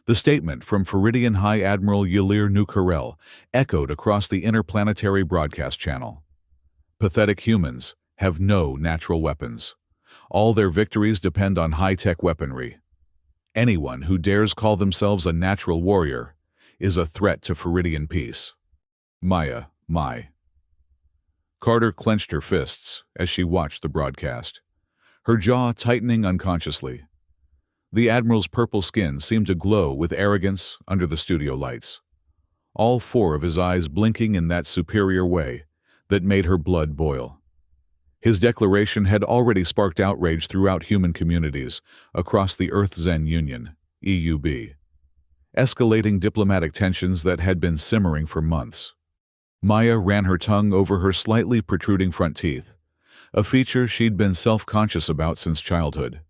The statement from Floridian High Admiral Yalir Nukarel echoed across the interplanetary broadcast channel. Pathetic humans have no natural weapons. All their victories depend on high-tech weaponry. Anyone who dares call themselves a natural warrior is a threat to Floridian peace. Maya, my. Carter clenched her fists as she watched the broadcast, her jaw tightening unconsciously. The Admiral's purple skin seemed to glow with arrogance under the studio lights, all four of his eyes blinking in that superior way that made her blood boil. His declaration had already sparked outrage throughout human communities across the Earth-Zen Union, EUB, escalating diplomatic tensions that had been simmering for months. Maya ran her tongue over her slightly protruding front teeth, a feature she'd been self-conscious about since childhood.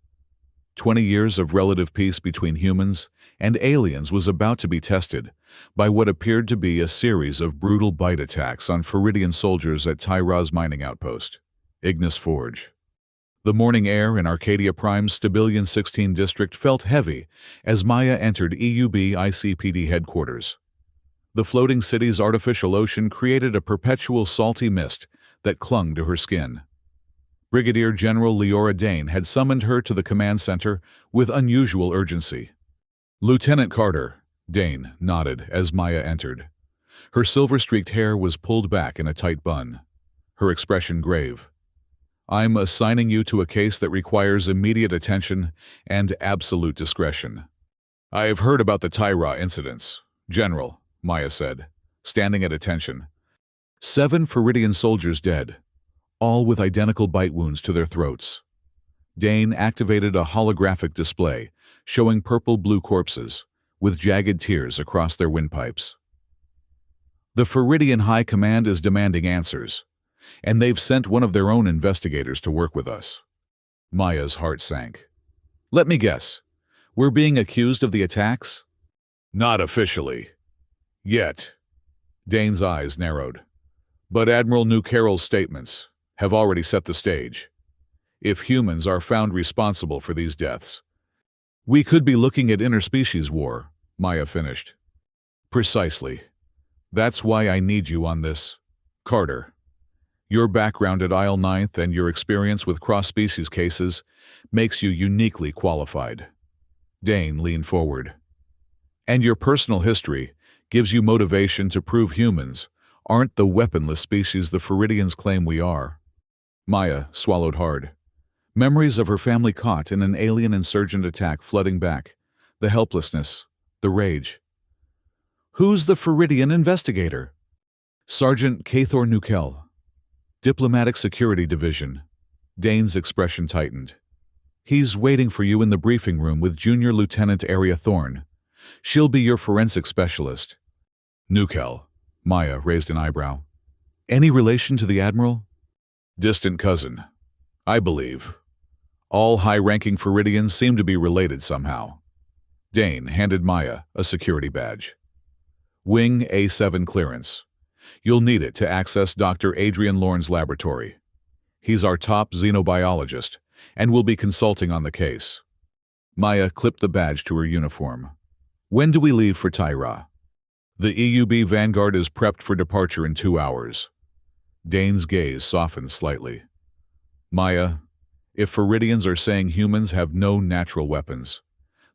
20 years of relative peace between humans and aliens was about to be tested by what appeared to be a series of brutal bite attacks on Floridian soldiers at Tyra's mining outpost, Ignis Forge. The morning air in Arcadia Prime's Stabilion 16 district felt heavy as Maya entered EUB ICPD headquarters. The floating city's artificial ocean created a perpetual salty mist that clung to her skin. Brigadier General Leora Dane had summoned her to the command center with unusual urgency. "Lieutenant Carter," Dane nodded as Maya entered. Her silver-streaked hair was pulled back in a tight bun, her expression grave. "I'm assigning you to a case that requires immediate attention and absolute discretion." "I have heard about the Tyra incidents, General," Maya said, standing at attention. 7 Floridian soldiers dead, all with identical bite wounds to their throats. Dane activated a holographic display showing purple-blue corpses with jagged tears across their windpipes. "The Floridian High Command is demanding answers, and they've sent one of their own investigators to work with us." Maya's heart sank. "Let me guess. We're being accused of the attacks?" "Not officially. Yet." Dane's eyes narrowed. "But Admiral Nukarel's statements have already set the stage. If humans are found responsible for these deaths, we could be looking at interspecies war," Maya finished. "Precisely. That's why I need you on this. Carter, your background at Isle 9th and your experience with cross-species cases makes you uniquely qualified." Dane leaned forward. "And your personal history gives you motivation to prove humans aren't the weaponless species the Floridians claim we are." Maya swallowed hard. Memories of her family caught in an alien insurgent attack flooding back, the helplessness, the rage. "Who's the Floridian investigator?" "Sergeant Cathor Nukel, Diplomatic Security Division." Dane's expression tightened. "He's waiting for you in the briefing room with Junior Lieutenant Aria Thorne. She'll be your forensic specialist." "Nukel," Maya raised an eyebrow. "Any relation to the Admiral?" "Distant cousin, I believe. All high-ranking Floridians seem to be related somehow." Dane handed Maya a security badge. "Wing A7 clearance. You'll need it to access Dr. Adrian Lorne's laboratory. He's our top xenobiologist and will be consulting on the case." Maya clipped the badge to her uniform. "When do we leave for Tyra?" "The EUB Vanguard is prepped for departure in 2 hours." Dane's gaze softened slightly. "Maya, if Floridians are saying humans have no natural weapons,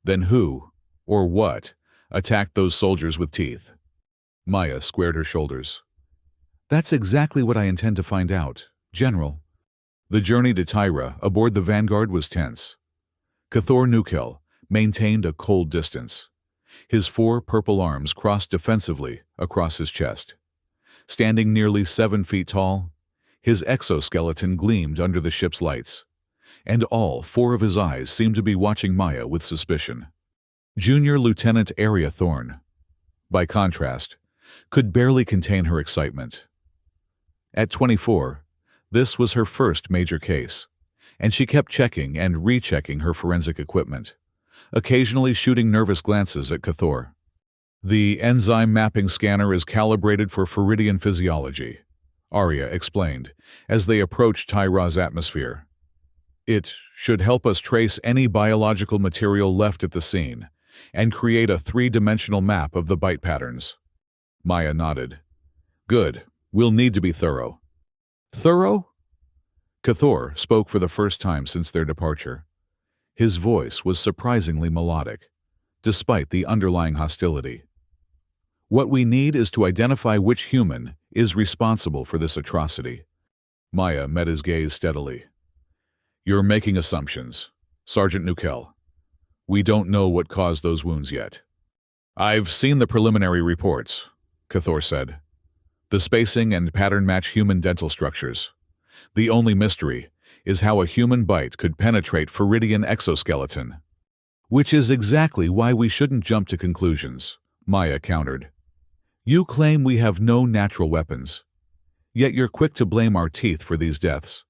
then who, or what, attacked those soldiers with teeth?" Maya squared her shoulders. "That's exactly what I intend to find out, General." The journey to Tyra aboard the Vanguard was tense. Cathor Nukel maintained a cold distance. His 4 purple arms crossed defensively across his chest. Standing nearly 7 feet tall, his exoskeleton gleamed under the ship's lights, and all 4 of his eyes seemed to be watching Maya with suspicion. Junior Lieutenant Aria Thorne, by contrast, could barely contain her excitement. At 24, this was her first major case, and she kept checking and rechecking her forensic equipment, occasionally shooting nervous glances at Cathor. "The enzyme mapping scanner is calibrated for Floridian physiology," Arya explained, as they approached Tyra's atmosphere. "It should help us trace any biological material left at the scene and create a three-dimensional map of the bite patterns. Maya nodded. Good. We'll need to be thorough. Thorough? Cathor spoke for the first time since their departure. His voice was surprisingly melodic, despite the underlying hostility. What we need is to identify which human is responsible for this atrocity. Maya met his gaze steadily. You're making assumptions, Sergeant Nukel. We don't know what caused those wounds yet. I've seen the preliminary reports, Cathor said. The spacing and pattern match human dental structures. The only mystery is how a human bite could penetrate Feridian exoskeleton. Which is exactly why we shouldn't jump to conclusions, Maya countered. You claim we have no natural weapons, yet you're quick to blame our teeth for these deaths.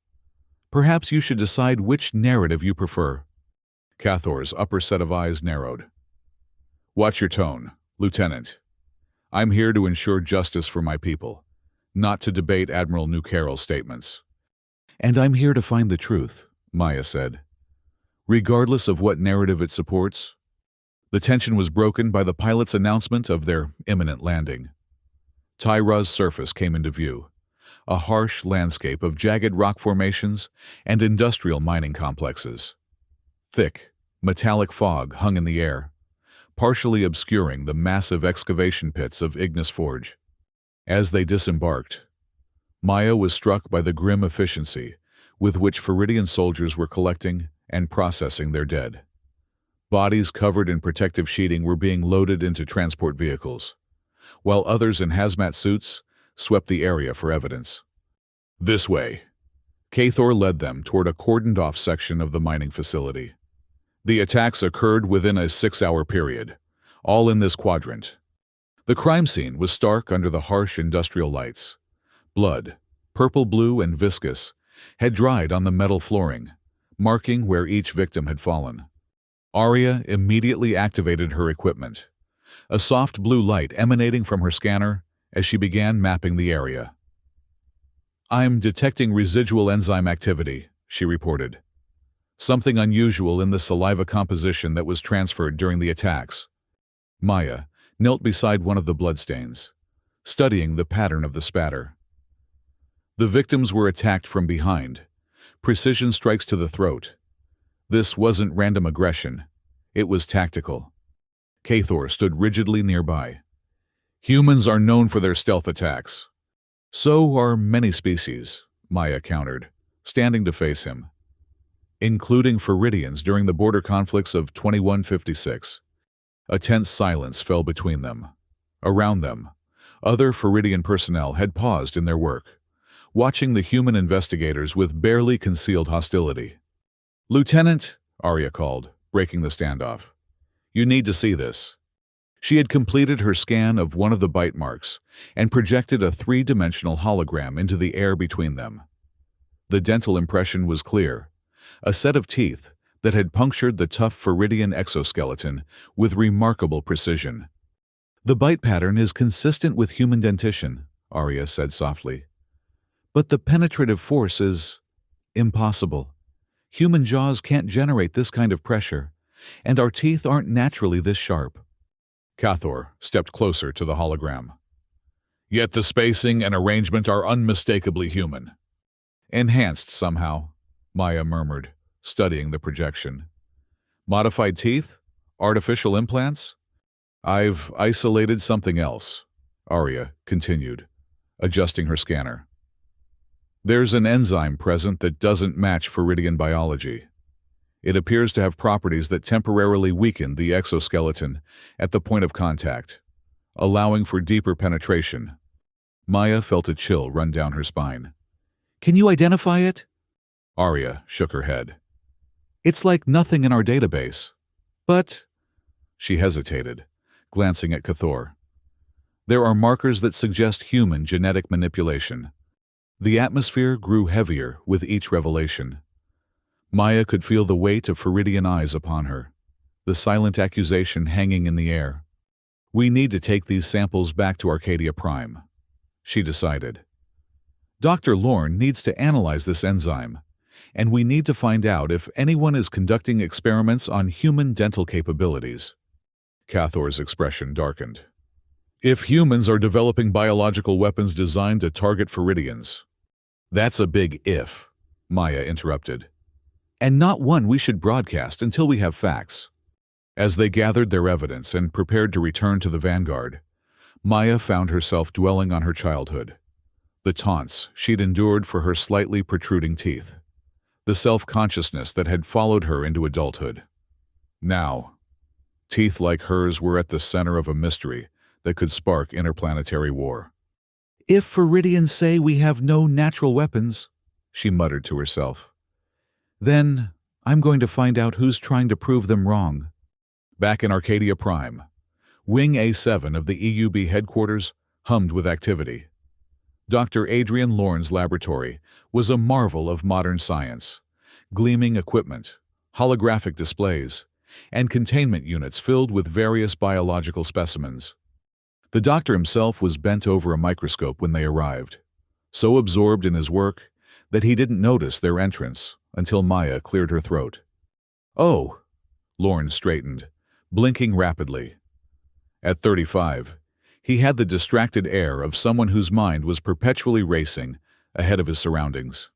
Perhaps you should decide which narrative you prefer. Cathor's upper set of eyes narrowed. Watch your tone, Lieutenant. I'm here to ensure justice for my people, not to debate Admiral Nukeral's statements. And I'm here to find the truth, Maya said. Regardless of what narrative it supports, the tension was broken by the pilot's announcement of their imminent landing. Tyra's surface came into view, a harsh landscape of jagged rock formations and industrial mining complexes. Thick, metallic fog hung in the air, partially obscuring the massive excavation pits of Ignis Forge. As they disembarked, Maya was struck by the grim efficiency with which Feridian soldiers were collecting and processing their dead. Bodies covered in protective sheeting were being loaded into transport vehicles, while others in hazmat suits swept the area for evidence. This way. Cathor led them toward a cordoned-off section of the mining facility. The attacks occurred within a 6-hour period, all in this quadrant. The crime scene was stark under the harsh industrial lights. Blood, purple-blue and viscous, had dried on the metal flooring, marking where each victim had fallen. Arya immediately activated her equipment, a soft blue light emanating from her scanner as she began mapping the area. I'm detecting residual enzyme activity, she reported. Something unusual in the saliva composition that was transferred during the attacks. Maya knelt beside one of the bloodstains, studying the pattern of the spatter. The victims were attacked from behind, precision strikes to the throat. This wasn't random aggression. It was tactical. Cathor stood rigidly nearby. Humans are known for their stealth attacks. So are many species, Maya countered, standing to face him. Including Feridians during the border conflicts of 2156. A tense silence fell between them. Around them, other Feridian personnel had paused in their work, watching the human investigators with barely concealed hostility. Lieutenant, Arya called, breaking the standoff. You need to see this. She had completed her scan of one of the bite marks and projected a three-dimensional hologram into the air between them. The dental impression was clear, a set of teeth that had punctured the tough Feridian exoskeleton with remarkable precision. The bite pattern is consistent with human dentition, Arya said softly. But the penetrative force is impossible. Human jaws can't generate this kind of pressure, and our teeth aren't naturally this sharp. Cathor stepped closer to the hologram. Yet the spacing and arrangement are unmistakably human. Enhanced somehow, Maya murmured, studying the projection. Modified teeth? Artificial implants? I've isolated something else, Arya continued, adjusting her scanner. There's an enzyme present that doesn't match Feridian biology. It appears to have properties that temporarily weaken the exoskeleton at the point of contact, allowing for deeper penetration. Maya felt a chill run down her spine. Can you identify it? Arya shook her head. It's like nothing in our database. But, she hesitated, glancing at Cathor. There are markers that suggest human genetic manipulation. The atmosphere grew heavier with each revelation. Maya could feel the weight of Feridian eyes upon her, the silent accusation hanging in the air. We need to take these samples back to Arcadia Prime, she decided. Dr. Lorne needs to analyze this enzyme, and we need to find out if anyone is conducting experiments on human dental capabilities. Cathor's expression darkened. If humans are developing biological weapons designed to target Feridians. That's a big if, Maya interrupted. And not one we should broadcast until we have facts. As they gathered their evidence and prepared to return to the vanguard, Maya found herself dwelling on her childhood. The taunts she'd endured for her slightly protruding teeth. The self-consciousness that had followed her into adulthood. Now, teeth like hers were at the center of a mystery that could spark interplanetary war. If Feridians say we have no natural weapons, she muttered to herself, then I'm going to find out who's trying to prove them wrong. Back in Arcadia Prime, Wing A7 of the EUB headquarters hummed with activity. Dr. Adrian Lorne's laboratory was a marvel of modern science. Gleaming equipment, holographic displays, and containment units filled with various biological specimens. The doctor himself was bent over a microscope when they arrived, so absorbed in his work that he didn't notice their entrance until Maya cleared her throat. Oh, Lorne straightened, blinking rapidly. At 35, he had the distracted air of someone whose mind was perpetually racing ahead of his surroundings.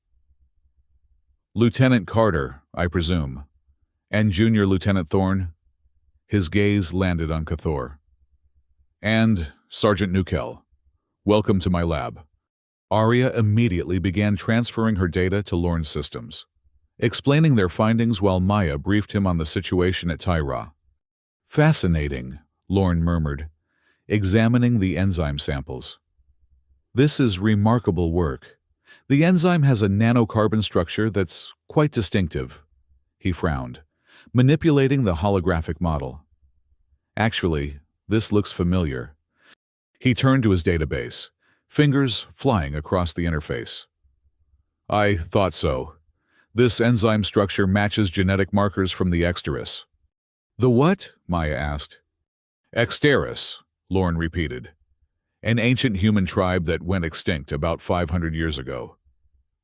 Lieutenant Carter, I presume, and Junior Lieutenant Thorne? His gaze landed on Cathor. And Sergeant Nukel, welcome to my lab. Arya immediately began transferring her data to Lorne's systems, explaining their findings while Maya briefed him on the situation at Tyra. Fascinating, Lorne murmured, examining the enzyme samples. This is remarkable work. The enzyme has a nanocarbon structure that's quite distinctive. He frowned, manipulating the holographic model. Actually, this looks familiar. He turned to his database, fingers flying across the interface. I thought so. This enzyme structure matches genetic markers from the Exteris. The what? Maya asked. Exteris, Lorne repeated. An ancient human tribe that went extinct about 500 years ago.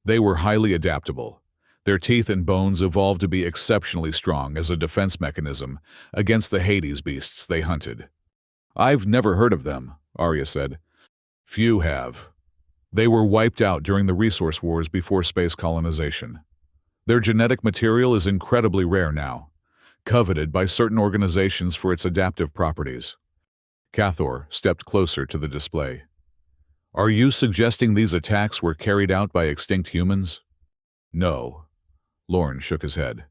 They were highly adaptable. Their teeth and bones evolved to be exceptionally strong as a defense mechanism against the Hades beasts they hunted. I've never heard of them, Arya said. Few have. They were wiped out during the resource wars before space colonization. Their genetic material is incredibly rare now, coveted by certain organizations for its adaptive properties. Cathor stepped closer to the display. Are you suggesting these attacks were carried out by extinct humans? No. Lorne shook his head.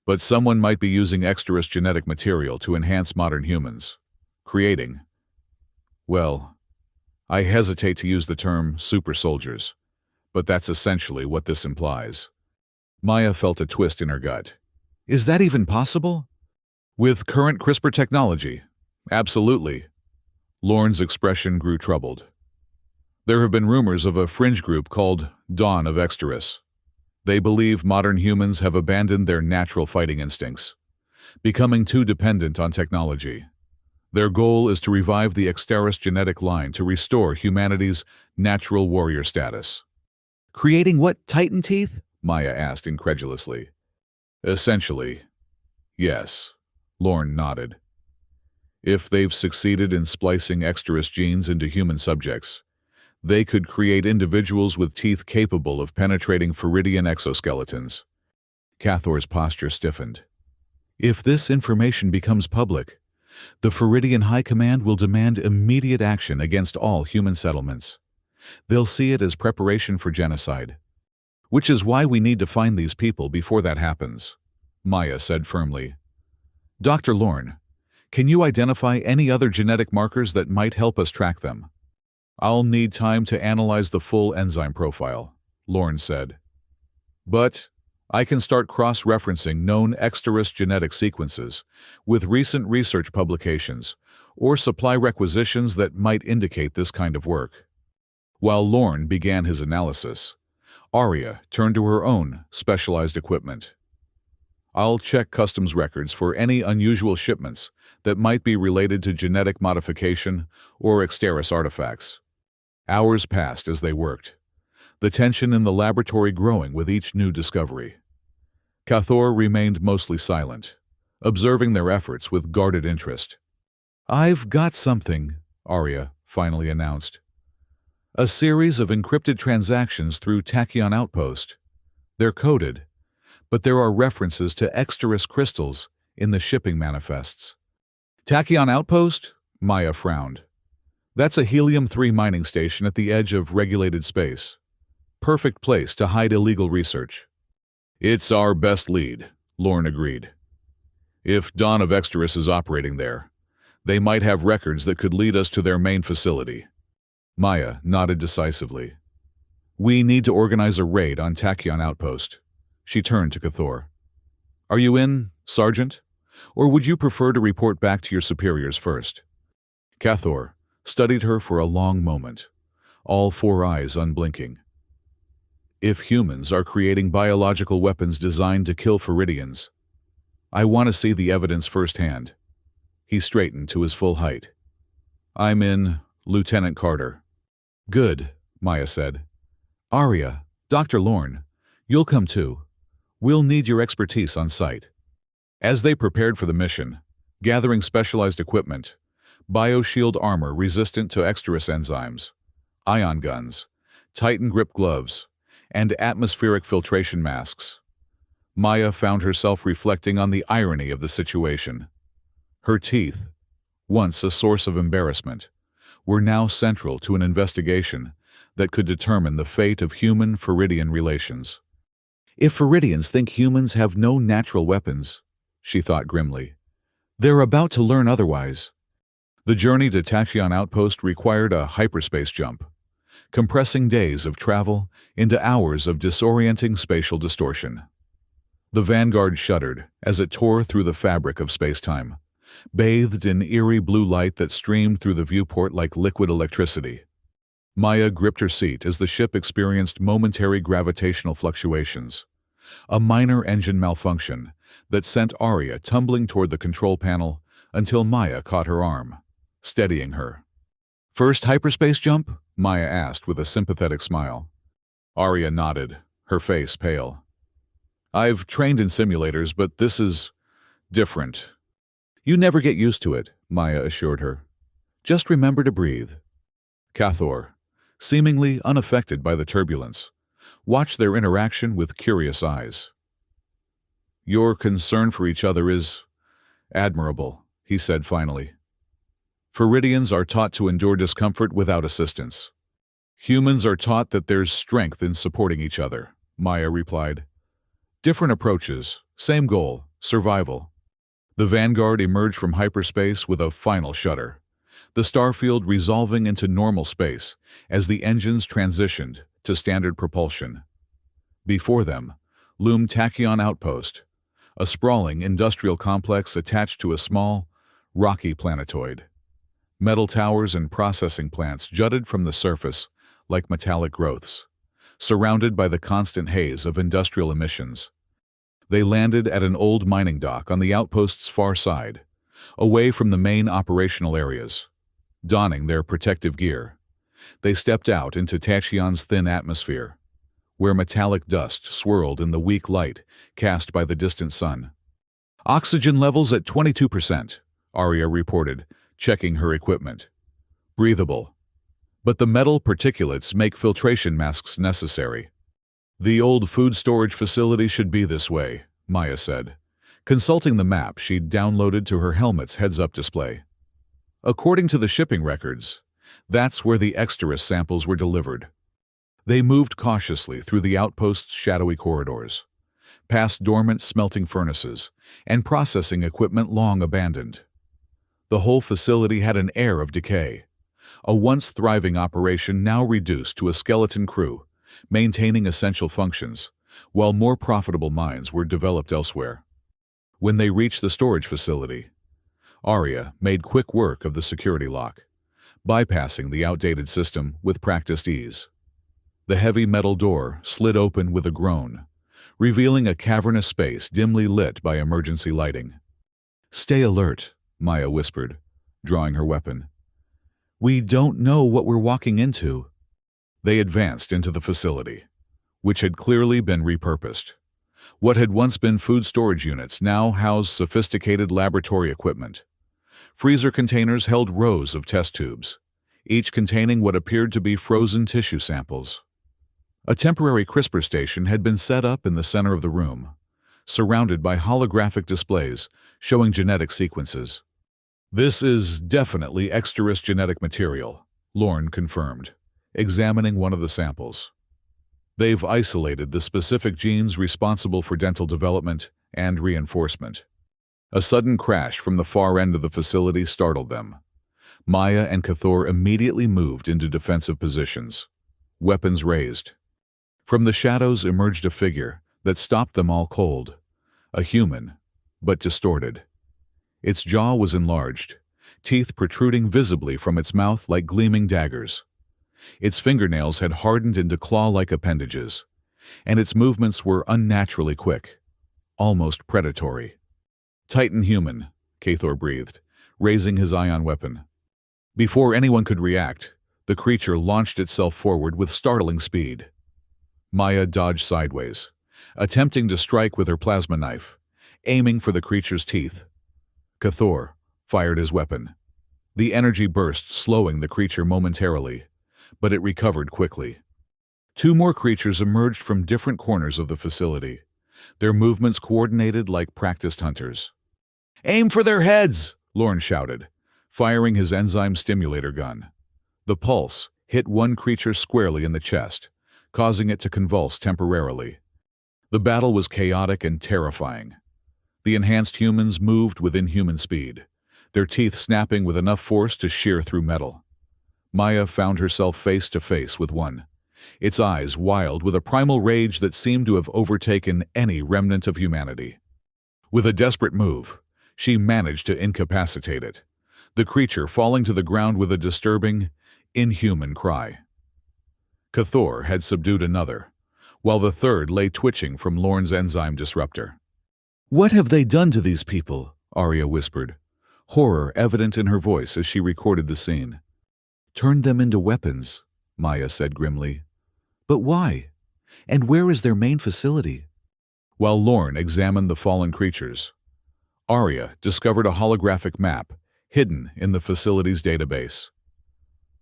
But someone might be using Exteris genetic material to enhance modern humans. Creating, well, I hesitate to use the term super soldiers, but that's essentially what this implies. Maya felt a twist in her gut. Is that even possible? With current CRISPR technology? Absolutely. Lorne's expression grew troubled. There have been rumors of a fringe group called Dawn of Exteris. They believe modern humans have abandoned their natural fighting instincts, becoming too dependent on technology. Their goal is to revive the Exteris genetic line to restore humanity's natural warrior status. Creating what Titan teeth? Maya asked incredulously. Essentially, yes, Lorne nodded. If they've succeeded in splicing Exteris genes into human subjects, they could create individuals with teeth capable of penetrating Feridian exoskeletons. Cathor's posture stiffened. If this information becomes public, the Feridian High Command will demand immediate action against all human settlements. They'll see it as preparation for genocide. Which is why we need to find these people before that happens, Maya said firmly. Dr. Lorne, can you identify any other genetic markers that might help us track them? I'll need time to analyze the full enzyme profile, Lorne said. But I can start cross-referencing known Exteris genetic sequences with recent research publications or supply requisitions that might indicate this kind of work. While Lorne began his analysis, Arya turned to her own specialized equipment. I'll check customs records for any unusual shipments that might be related to genetic modification or Exteris artifacts. Hours passed as they worked, the tension in the laboratory growing with each new discovery. Cathor remained mostly silent, observing their efforts with guarded interest. "I've got something," Arya finally announced. "A series of encrypted transactions through Tachyon Outpost. They're coded, but there are references to Exteris crystals in the shipping manifests." "Tachyon Outpost?" Maya frowned. "That's a helium-3 mining station at the edge of regulated space. Perfect place to hide illegal research." "It's our best lead," Lorne agreed. "If Dawn of Exteris is operating there, they might have records that could lead us to their main facility." Maya nodded decisively. "We need to organize a raid on Tachyon Outpost." She turned to Cathor. "Are you in, Sergeant? Or would you prefer to report back to your superiors first?" Cathor studied her for a long moment, all four eyes unblinking. "If humans are creating biological weapons designed to kill Feridians, I want to see the evidence firsthand." He straightened to his full height. "I'm in, Lieutenant Carter." "Good," Maya said. "Arya, Dr. Lorne, you'll come too. We'll need your expertise on site." As they prepared for the mission, gathering specialized equipment, bioshield armor resistant to Exteris enzymes, ion guns, Titan grip gloves, and atmospheric filtration masks, Maya found herself reflecting on the irony of the situation. Her teeth, once a source of embarrassment, were now central to an investigation that could determine the fate of human-Feridian relations. "If Feridians think humans have no natural weapons," she thought grimly, "they're about to learn otherwise." The journey to Tachyon Outpost required a hyperspace jump, compressing days of travel into hours of disorienting spatial distortion. The Vanguard shuddered as it tore through the fabric of space-time, bathed in eerie blue light that streamed through the viewport like liquid electricity. Maya gripped her seat as the ship experienced momentary gravitational fluctuations, a minor engine malfunction that sent Arya tumbling toward the control panel until Maya caught her arm, steadying her. "First hyperspace jump?" Maya asked with a sympathetic smile. Arya nodded, her face pale. "I've trained in simulators, but this is different." "You never get used to it," Maya assured her. "Just remember to breathe." Cathor, seemingly unaffected by the turbulence, watched their interaction with curious eyes. "Your concern for each other is admirable," he said finally. "Feridians are taught to endure discomfort without assistance. Humans are taught that there's strength in supporting each other," Maya replied. "Different approaches, same goal, survival." The Vanguard emerged from hyperspace with a final shudder, the starfield resolving into normal space as the engines transitioned to standard propulsion. Before them loomed Tachyon Outpost, a sprawling industrial complex attached to a small, rocky planetoid. Metal towers and processing plants jutted from the surface like metallic growths, surrounded by the constant haze of industrial emissions. They landed at an old mining dock on the outpost's far side, away from the main operational areas. Donning their protective gear, they stepped out into Tachyon's thin atmosphere, where metallic dust swirled in the weak light cast by the distant sun. "Oxygen levels at 22%, Arya reported, checking her equipment. "Breathable. But the metal particulates make filtration masks necessary." "The old food storage facility should be this way," Maya said, consulting the map she'd downloaded to her helmet's heads-up display. According to the shipping records, that's where the Exteris samples were delivered. They moved cautiously through the outpost's shadowy corridors, past dormant smelting furnaces and processing equipment long abandoned. The whole facility had an air of decay, a once thriving operation now reduced to a skeleton crew, maintaining essential functions, while more profitable mines were developed elsewhere. When they reached the storage facility, Arya made quick work of the security lock, bypassing the outdated system with practiced ease. The heavy metal door slid open with a groan, revealing a cavernous space dimly lit by emergency lighting. "Stay alert," Maya whispered, drawing her weapon. "We don't know what we're walking into." They advanced into the facility, which had clearly been repurposed. What had once been food storage units now housed sophisticated laboratory equipment. Freezer containers held rows of test tubes, each containing what appeared to be frozen tissue samples. A temporary CRISPR station had been set up in the center of the room, surrounded by holographic displays showing genetic sequences. "This is definitely Exteris genetic material," Lorne confirmed, examining one of the samples. "They've isolated the specific genes responsible for dental development and reinforcement." A sudden crash from the far end of the facility startled them. Maya and Cathor immediately moved into defensive positions, weapons raised. From the shadows emerged a figure that stopped them all cold. A human, but distorted. Its jaw was enlarged, teeth protruding visibly from its mouth like gleaming daggers. Its fingernails had hardened into claw-like appendages, and its movements were unnaturally quick, almost predatory. "Titan human," Cathor breathed, raising his ion weapon. Before anyone could react, the creature launched itself forward with startling speed. Maya dodged sideways, attempting to strike with her plasma knife, aiming for the creature's teeth. Cathor fired his weapon. The energy burst, slowing the creature momentarily, but it recovered quickly. Two more creatures emerged from different corners of the facility, their movements coordinated like practiced hunters. "Aim for their heads!" Lorne shouted, firing his enzyme stimulator gun. The pulse hit one creature squarely in the chest, causing it to convulse temporarily. The battle was chaotic and terrifying. The enhanced humans moved with inhuman speed, their teeth snapping with enough force to shear through metal. Maya found herself face to face with one, its eyes wild with a primal rage that seemed to have overtaken any remnant of humanity. With a desperate move, she managed to incapacitate it, the creature falling to the ground with a disturbing, inhuman cry. Cathor had subdued another, while the third lay twitching from Lorne's enzyme disruptor. "What have they done to these people?" Arya whispered, horror evident in her voice as she recorded the scene. "Turned them into weapons," Maya said grimly. "But why? And where is their main facility?" While Lorne examined the fallen creatures, Arya discovered a holographic map hidden in the facility's database.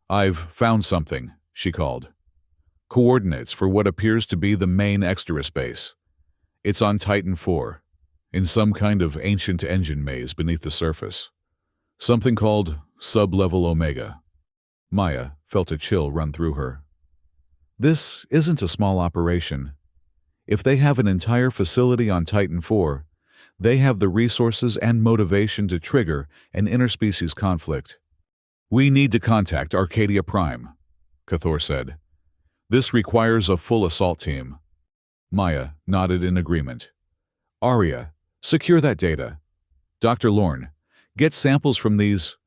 "I've found something," she called. "Coordinates for what appears to be the main Exteris base. It's on Titan 4, in some kind of ancient engine maze beneath the surface. Something called Sub-Level Omega." Maya felt a chill run through her. This isn't a small operation. If they have an entire facility on Titan 4, they have the resources and motivation to trigger an interspecies conflict. "We need to contact Arcadia Prime," Cathor said. "This requires a full assault team." Maya nodded in agreement. "Arya, secure that data. Dr. Lorne, get samples from these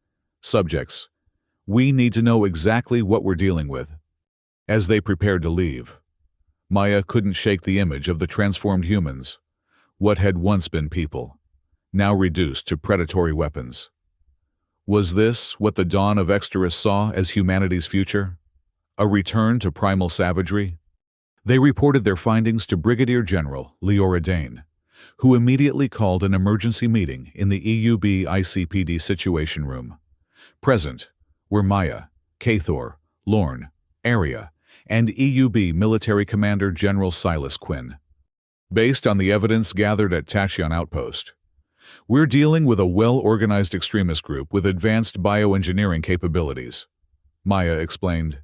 subjects. We need to know exactly what we're dealing with." As they prepared to leave, Maya couldn't shake the image of the transformed humans, what had once been people, now reduced to predatory weapons. Was this what the dawn of Exteris saw as humanity's future? A return to primal savagery? They reported their findings to Brigadier General Leora Dane, who immediately called an emergency meeting in the EUB ICPD Situation Room. Present were Maya, Cathor, Lorne, Arya, and EUB Military Commander General Silas Quinn. "Based on the evidence gathered at Tashion Outpost, we're dealing with a well-organized extremist group with advanced bioengineering capabilities," Maya explained.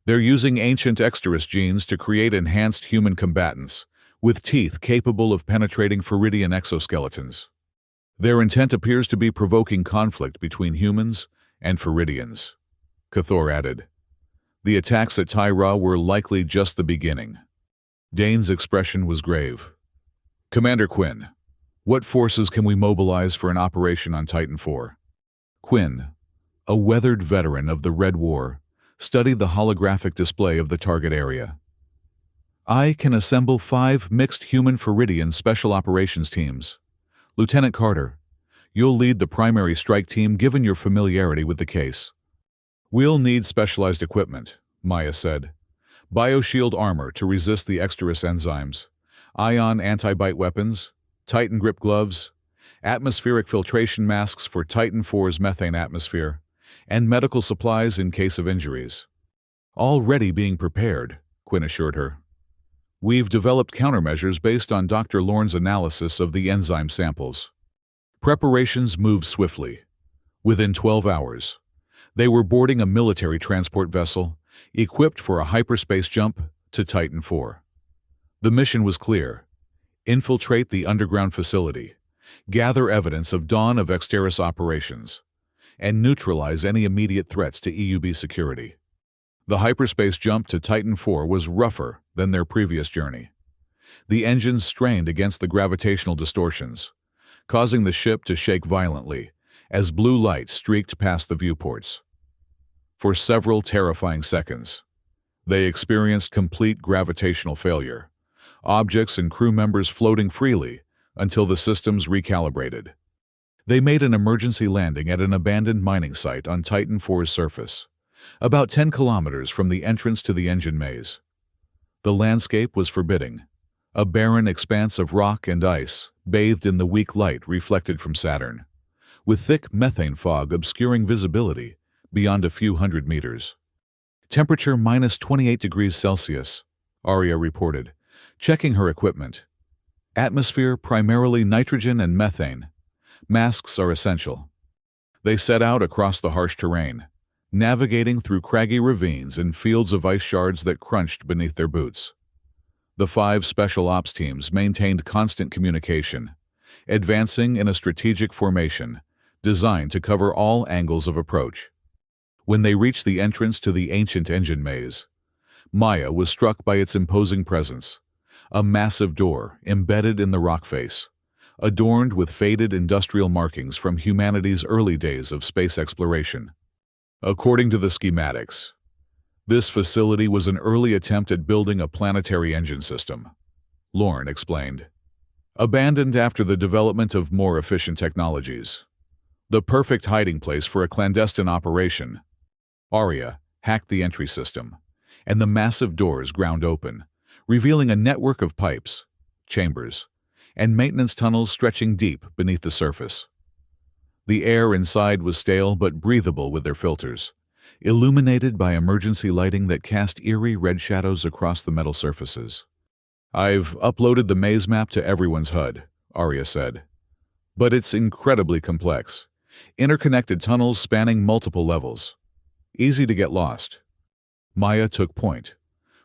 "They're using ancient Exteris genes to create enhanced human combatants, with teeth capable of penetrating Feridian exoskeletons. Their intent appears to be provoking conflict between humans and Feridians," Cathor added. "The attacks at Tyra were likely just the beginning." Dane's expression was grave. "Commander Quinn, what forces can we mobilize for an operation on Titan 4? Quinn, a weathered veteran of the Red War, studied the holographic display of the target area. "I can assemble 5 mixed human Feridian special operations teams. Lieutenant Carter, you'll lead the primary strike team given your familiarity with the case." "We'll need specialized equipment," Maya said. "Bioshield armor to resist the Exteris enzymes, ion anti-bite weapons, Titan grip gloves, atmospheric filtration masks for Titan IV's methane atmosphere, and medical supplies in case of injuries. Already being prepared, Quinn assured her. We've developed countermeasures based on Dr. Lorne's analysis of the enzyme samples. Preparations moved swiftly. Within 12 hours, they were boarding a military transport vessel, equipped for a hyperspace jump to Titan IV. The mission was clear: infiltrate the underground facility, gather evidence of dawn of Exteris operations, and neutralize any immediate threats to EUB security. The hyperspace jump to Titan IV was rougher than their previous journey. The engines strained against the gravitational distortions, causing the ship to shake violently as blue light streaked past the viewports. For several terrifying seconds, they experienced complete gravitational failure, objects and crew members floating freely until the systems recalibrated. They made an emergency landing at an abandoned mining site on Titan IV's surface, about 10 kilometers from the entrance to the engine maze. The landscape was forbidding, a barren expanse of rock and ice bathed in the weak light reflected from Saturn, with thick methane fog obscuring visibility beyond a few hundred meters. Temperature minus 28 degrees Celsius, Arya reported, checking her equipment. Atmosphere primarily nitrogen and methane. Masks are essential. They set out across the harsh terrain, navigating through craggy ravines and fields of ice shards that crunched beneath their boots. The 5 special ops teams maintained constant communication, advancing in a strategic formation designed to cover all angles of approach. When they reached the entrance to the ancient engine maze, Maya was struck by its imposing presence, a massive door embedded in the rock face, adorned with faded industrial markings from humanity's early days of space exploration. According to the schematics, this facility was an early attempt at building a planetary engine system, Lorne explained. Abandoned after the development of more efficient technologies. The perfect hiding place for a clandestine operation. Arya hacked the entry system, and the massive doors ground open, revealing a network of pipes, chambers, and maintenance tunnels stretching deep beneath the surface. The air inside was stale but breathable with their filters, illuminated by emergency lighting that cast eerie red shadows across the metal surfaces. I've uploaded the maze map to everyone's HUD, Arya said. But it's incredibly complex. Interconnected tunnels spanning multiple levels. Easy to get lost. Maya took point,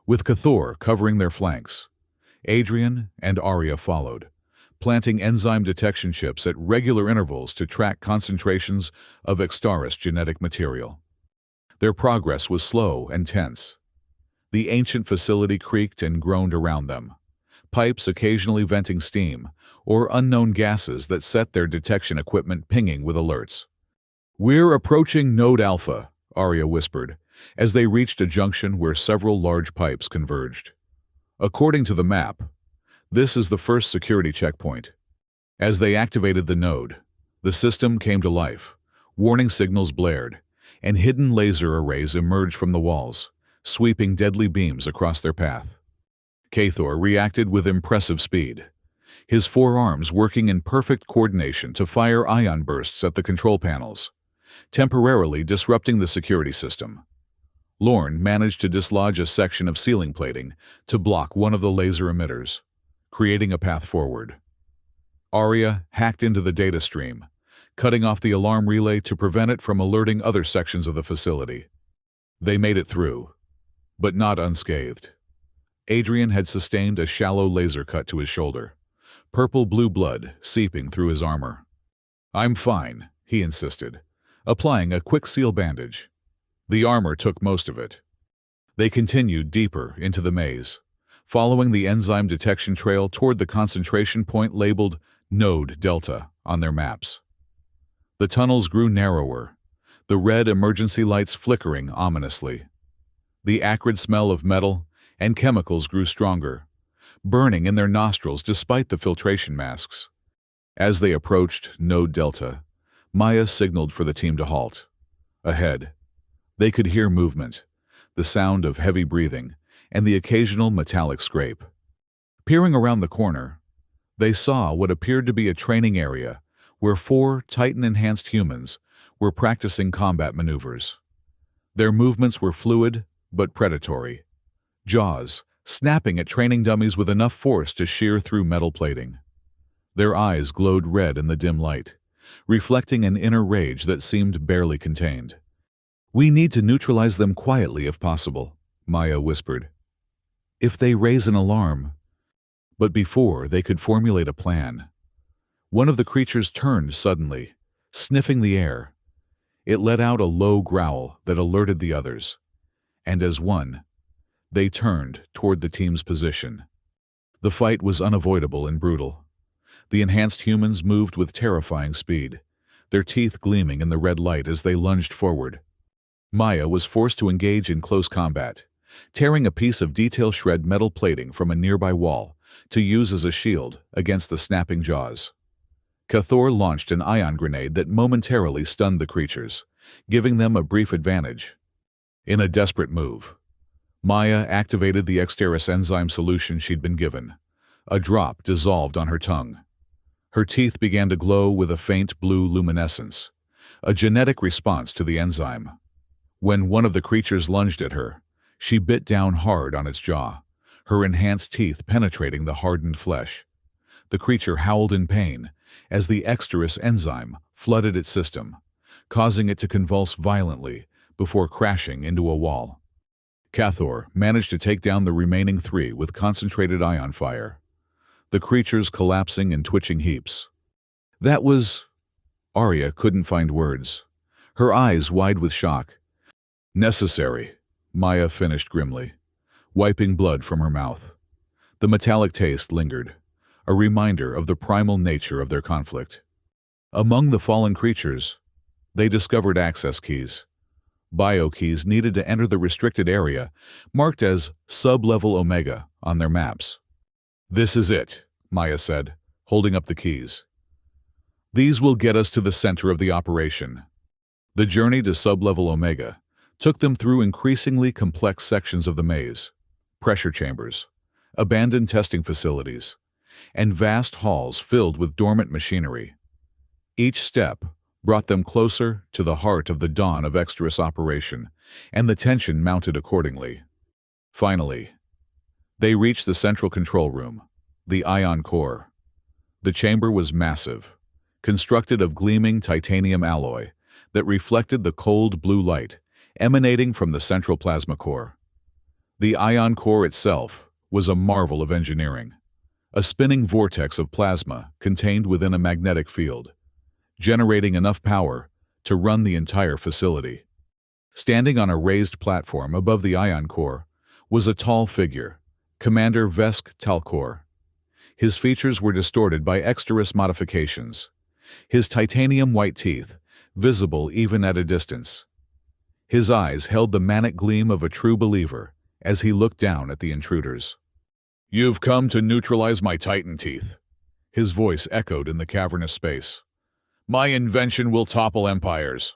with Cathor covering their flanks. Adrian and Arya followed, planting enzyme detection chips at regular intervals to track concentrations of Exteris genetic material. Their progress was slow and tense. The ancient facility creaked and groaned around them, pipes occasionally venting steam or unknown gases that set their detection equipment pinging with alerts. "We're approaching Node Alpha," Arya whispered, as they reached a junction where several large pipes converged. According to the map, this is the first security checkpoint. As they activated the node, the system came to life. Warning signals blared, and hidden laser arrays emerged from the walls, sweeping deadly beams across their path. Cathor reacted with impressive speed, his 4 arms working in perfect coordination to fire ion bursts at the control panels, temporarily disrupting the security system. Lorne managed to dislodge a section of ceiling plating to block one of the laser emitters, creating a path forward. Arya hacked into the data stream, cutting off the alarm relay to prevent it from alerting other sections of the facility. They made it through, but not unscathed. Adrian had sustained a shallow laser cut to his shoulder, purple-blue blood seeping through his armor. "I'm fine," he insisted, applying a quick seal bandage. The armor took most of it. They continued deeper into the maze, following the enzyme detection trail toward the concentration point labeled Node Delta on their maps. The tunnels grew narrower, the red emergency lights flickering ominously. The acrid smell of metal and chemicals grew stronger, burning in their nostrils despite the filtration masks. As they approached Node Delta, Maya signaled for the team to halt. Ahead, they could hear movement, the sound of heavy breathing, and the occasional metallic scrape. Peering around the corner, they saw what appeared to be a training area where 4 Titan-enhanced humans were practicing combat maneuvers. Their movements were fluid but predatory, jaws snapping at training dummies with enough force to shear through metal plating. Their eyes glowed red in the dim light, reflecting an inner rage that seemed barely contained. "We need to neutralize them quietly if possible," Maya whispered. "If they raise an alarm—" But before they could formulate a plan, one of the creatures turned suddenly, sniffing the air. It let out a low growl that alerted the others, and as one, they turned toward the team's position. The fight was unavoidable and brutal. The enhanced humans moved with terrifying speed, their teeth gleaming in the red light as they lunged forward. Maya was forced to engage in close combat, tearing a piece of detail-shred metal plating from a nearby wall to use as a shield against the snapping jaws. Cathor launched an ion grenade that momentarily stunned the creatures, giving them a brief advantage. In a desperate move, Maya activated the Exteris enzyme solution she'd been given. A drop dissolved on her tongue. Her teeth began to glow with a faint blue luminescence, a genetic response to the enzyme. When one of the creatures lunged at her, she bit down hard on its jaw, her enhanced teeth penetrating the hardened flesh. The creature howled in pain as the Exteris enzyme flooded its system, causing it to convulse violently before crashing into a wall. Cathor managed to take down the remaining 3 with concentrated ion fire, the creatures collapsing in twitching heaps. That was... Arya couldn't find words, her eyes wide with shock. "Necessary," Maya finished grimly, wiping blood from her mouth. The metallic taste lingered, a reminder of the primal nature of their conflict. Among the fallen creatures, they discovered access keys. Bio-keys needed to enter the restricted area, marked as Sub-Level Omega on their maps. "This is it," Maya said, holding up the keys. "These will get us to the center of the operation." The journey to Sub-Level Omega took them through increasingly complex sections of the maze: pressure chambers, abandoned testing facilities, and vast halls filled with dormant machinery. Each step brought them closer to the heart of the dawn of Exteris operation, and the tension mounted accordingly. Finally, they reached the central control room, the ion core. The chamber was massive, constructed of gleaming titanium alloy that reflected the cold blue light emanating from the central plasma core. The ion core itself was a marvel of engineering, a spinning vortex of plasma contained within a magnetic field, generating enough power to run the entire facility. Standing on a raised platform above the ion core was a tall figure, Commander Vesk Talkor. His features were distorted by Exteris modifications, his titanium white teeth visible even at a distance. His eyes held the manic gleam of a true believer as he looked down at the intruders. "You've come to neutralize my titan teeth," his voice echoed in the cavernous space. "My invention will topple empires."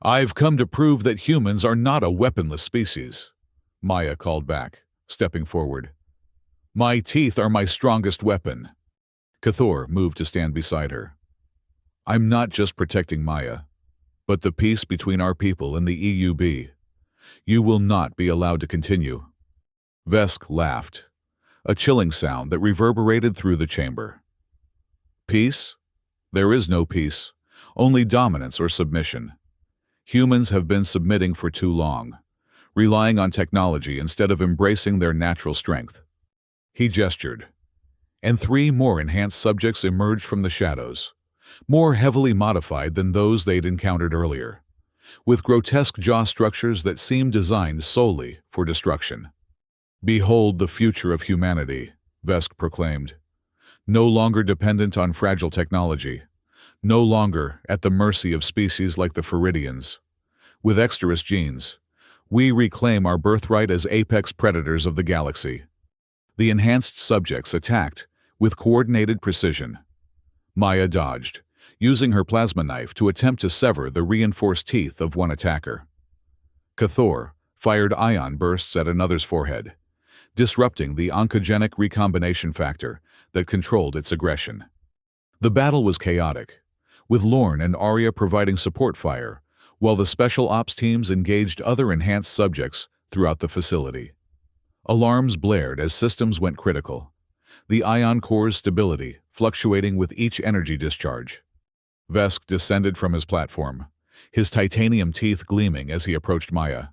"I've come to prove that humans are not a weaponless species," Maya called back, stepping forward. "My teeth are my strongest weapon." Cathor moved to stand beside her. "I'm not just protecting Maya, but the peace between our people and the EUB. You will not be allowed to continue." Vesk laughed, a chilling sound that reverberated through the chamber. "Peace? There is no peace, only dominance or submission. Humans have been submitting for too long, relying on technology instead of embracing their natural strength." He gestured, and 3 more enhanced subjects emerged from the shadows, more heavily modified than those they'd encountered earlier, with grotesque jaw structures that seemed designed solely for destruction. "Behold the future of humanity," Vesk proclaimed. "No longer dependent on fragile technology, no longer at the mercy of species like the Feridians. With Exteris genes, we reclaim our birthright as apex predators of the galaxy." The enhanced subjects attacked with coordinated precision. Maya dodged, using her plasma knife to attempt to sever the reinforced teeth of one attacker. Cathor fired ion bursts at another's forehead, disrupting the oncogenic recombination factor that controlled its aggression. The battle was chaotic, with Lorne and Arya providing support fire, while the special ops teams engaged other enhanced subjects throughout the facility. Alarms blared as systems went critical, the ion core's stability fluctuating with each energy discharge. Vesk descended from his platform, his titanium teeth gleaming as he approached Maya.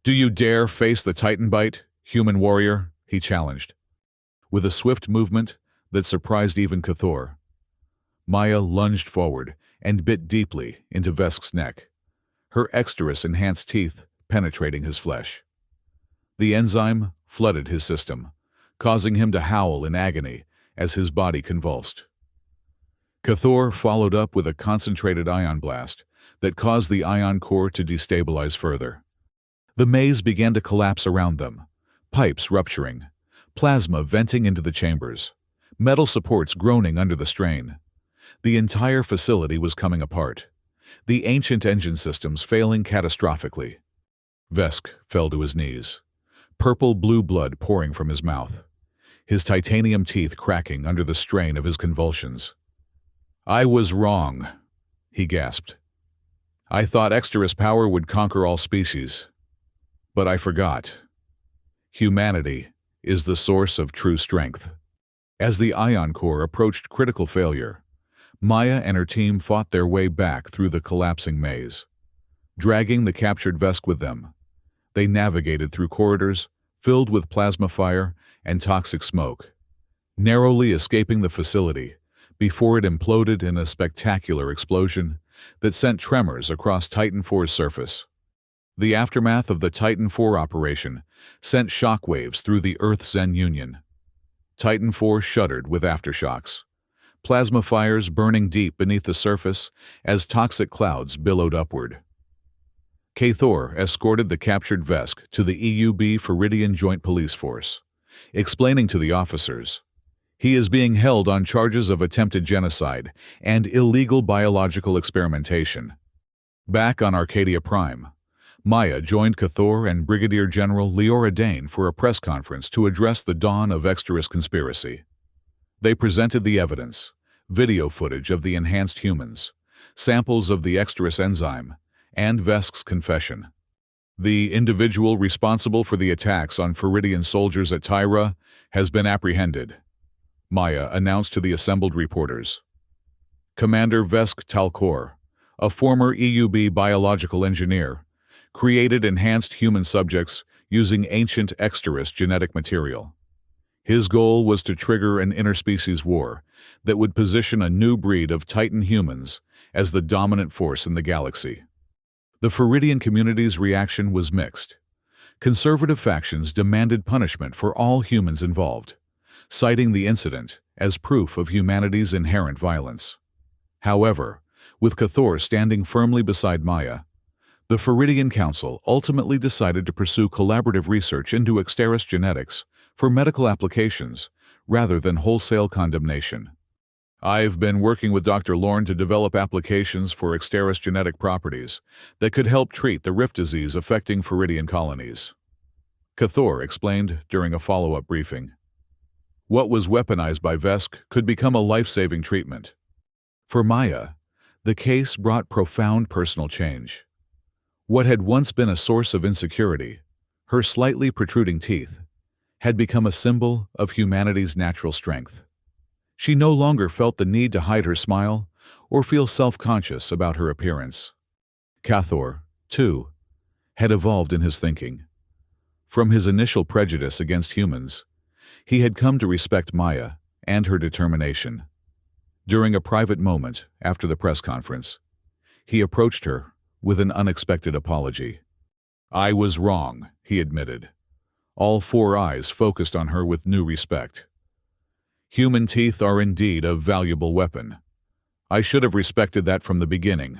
"Do you dare face the Titan bite, human warrior?" he challenged. With a swift movement that surprised even Cathor, Maya lunged forward and bit deeply into Vesk's neck, her Exteris-enhanced teeth penetrating his flesh. The enzyme flooded his system, causing him to howl in agony as his body convulsed. Cathor followed up with a concentrated ion blast that caused the ion core to destabilize further. The maze began to collapse around them, pipes rupturing, plasma venting into the chambers, metal supports groaning under the strain. The entire facility was coming apart, the ancient engine systems failing catastrophically. Vesk fell to his knees, purple-blue blood pouring from his mouth, his titanium teeth cracking under the strain of his convulsions. "I was wrong," he gasped. "I thought Exteris power would conquer all species. But I forgot. Humanity is the source of true strength." As the ion core approached critical failure, Maya and her team fought their way back through the collapsing maze. Dragging the captured Vesk with them, they navigated through corridors filled with plasma fire and toxic smoke, narrowly escaping the facility before it imploded in a spectacular explosion that sent tremors across Titan IV's surface. The aftermath of the Titan IV operation sent shockwaves through the Earth-Zen Union. Titan IV shuddered with aftershocks, plasma fires burning deep beneath the surface as toxic clouds billowed upward. Cathor escorted the captured Vesk to the EUB Feridian Joint Police Force, explaining to the officers, "He is being held on charges of attempted genocide and illegal biological experimentation." Back on Arcadia Prime, Maya joined Cathor and Brigadier General Leora Dane for a press conference to address the dawn of Exteris conspiracy. They presented the evidence, video footage of the enhanced humans, samples of the Exteris enzyme, and Vesk's confession. "The individual responsible for the attacks on Feridian soldiers at Tyra has been apprehended," Maya announced to the assembled reporters. Commander Vesk Talcor, a former EUB biological engineer, created enhanced human subjects using ancient Exteris genetic material. His goal was to trigger an interspecies war that would position a new breed of Titan humans as the dominant force in the galaxy. The Feridian community's reaction was mixed. Conservative factions demanded punishment for all humans involved, citing the incident as proof of humanity's inherent violence. However, with Cathor standing firmly beside Maya, the Feridian Council ultimately decided to pursue collaborative research into Exteris genetics for medical applications rather than wholesale condemnation. "I've been working with Dr. Lorne to develop applications for Exteris genetic properties that could help treat the rift disease affecting Feridian colonies," Cathor explained during a follow-up briefing. What was weaponized by Vesk could become a life-saving treatment. For Maya, the case brought profound personal change. What had once been a source of insecurity, her slightly protruding teeth, had become a symbol of humanity's natural strength. She no longer felt the need to hide her smile or feel self-conscious about her appearance. Cathor, too, had evolved in his thinking. From his initial prejudice against humans, he had come to respect Maya and her determination. During a private moment after the press conference, he approached her with an unexpected apology. "I was wrong," he admitted, all four eyes focused on her with new respect. "Human teeth are indeed a valuable weapon. I should have respected that from the beginning."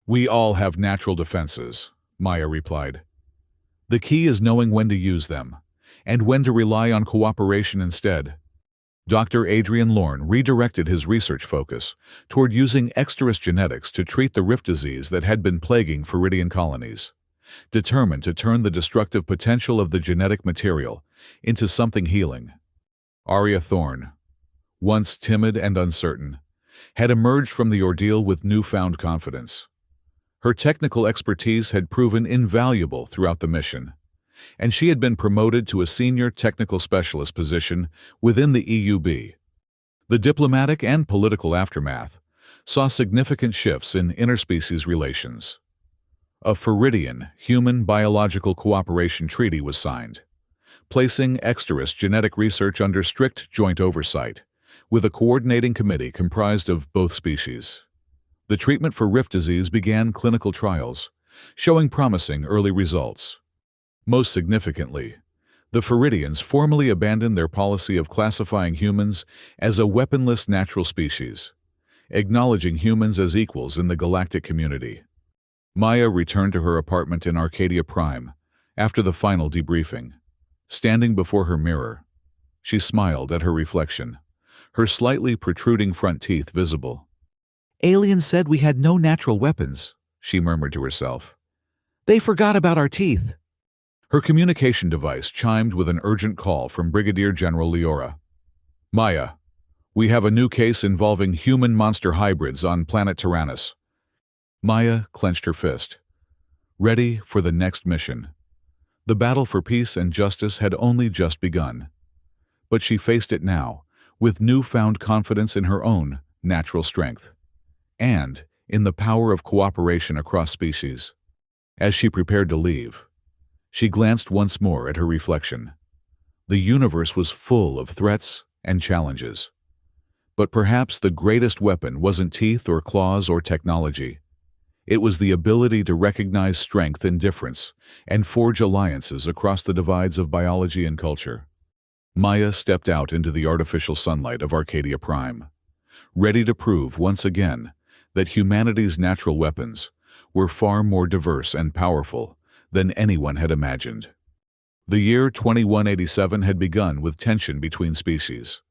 "We all have natural defenses," Maya replied. "The key is knowing when to use them, and when to rely on cooperation instead." Dr. Adrian Lorne redirected his research focus toward using Exteris genetics to treat the rift disease that had been plaguing Feridian colonies, determined to turn the destructive potential of the genetic material into something healing. Arya Thorne, once timid and uncertain, had emerged from the ordeal with newfound confidence. Her technical expertise had proven invaluable throughout the mission, and she had been promoted to a senior technical specialist position within the EUB. The diplomatic and political aftermath saw significant shifts in interspecies relations. A Floridian Human Biological Cooperation Treaty was signed, placing exterus genetic research under strict joint oversight, with a coordinating committee comprised of both species. The treatment for Rift disease began clinical trials, showing promising early results. Most significantly, the Floridians formally abandoned their policy of classifying humans as a weaponless natural species, acknowledging humans as equals in the galactic community. Maya returned to her apartment in Arcadia Prime after the final debriefing. Standing before her mirror, she smiled at her reflection, her slightly protruding front teeth visible. "Aliens said we had no natural weapons," she murmured to herself. "They forgot about our teeth." Her communication device chimed with an urgent call from Brigadier General Leora. "Maya, we have a new case involving human-monster hybrids on planet Tyrannus." Maya clenched her fist, ready for the next mission. The battle for peace and justice had only just begun, but she faced it now, with newfound confidence in her own natural strength, and in the power of cooperation across species. As she prepared to leave, she glanced once more at her reflection. The universe was full of threats and challenges. But perhaps the greatest weapon wasn't teeth or claws or technology. It was the ability to recognize strength in difference and forge alliances across the divides of biology and culture. Maya stepped out into the artificial sunlight of Arcadia Prime, ready to prove once again that humanity's natural weapons were far more diverse and powerful than anyone had imagined. The year 2187 had begun with tension between species.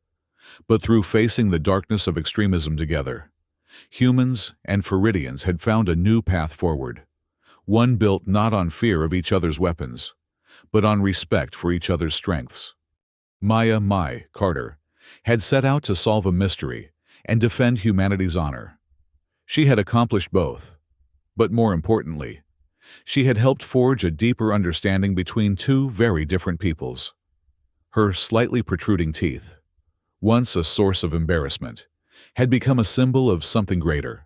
But through facing the darkness of extremism together, humans and Floridians had found a new path forward, one built not on fear of each other's weapons, but on respect for each other's strengths. Maya Mai Carter had set out to solve a mystery and defend humanity's honor. She had accomplished both, but more importantly, she had helped forge a deeper understanding between two very different peoples. Her slightly protruding teeth, once a source of embarrassment, had become a symbol of something greater,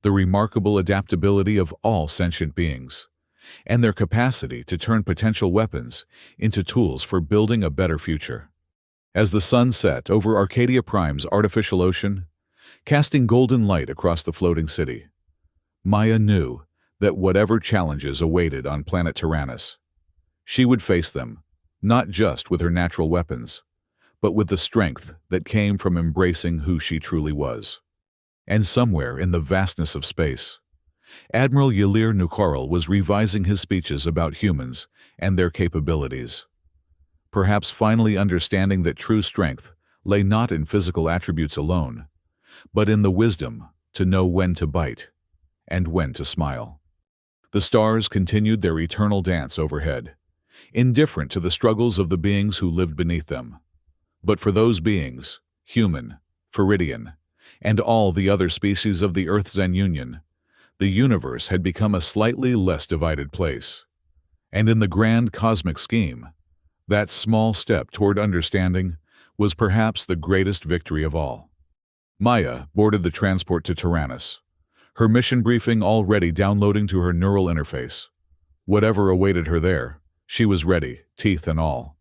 the remarkable adaptability of all sentient beings, and their capacity to turn potential weapons into tools for building a better future. As the sun set over Arcadia Prime's artificial ocean, casting golden light across the floating city, Maya knew that whatever challenges awaited on planet Tyrannus, she would face them, not just with her natural weapons, but with the strength that came from embracing who she truly was. And somewhere in the vastness of space, Admiral Yalir Nukarl was revising his speeches about humans and their capabilities, perhaps finally understanding that true strength lay not in physical attributes alone, but in the wisdom to know when to bite and when to smile. The stars continued their eternal dance overhead, indifferent to the struggles of the beings who lived beneath them. But for those beings, human, Floridian, and all the other species of the Earth's Union, the universe had become a slightly less divided place. And in the grand cosmic scheme, that small step toward understanding was perhaps the greatest victory of all. Maya boarded the transport to Tyrannus, her mission briefing already downloading to her neural interface. Whatever awaited her there, she was ready, teeth and all.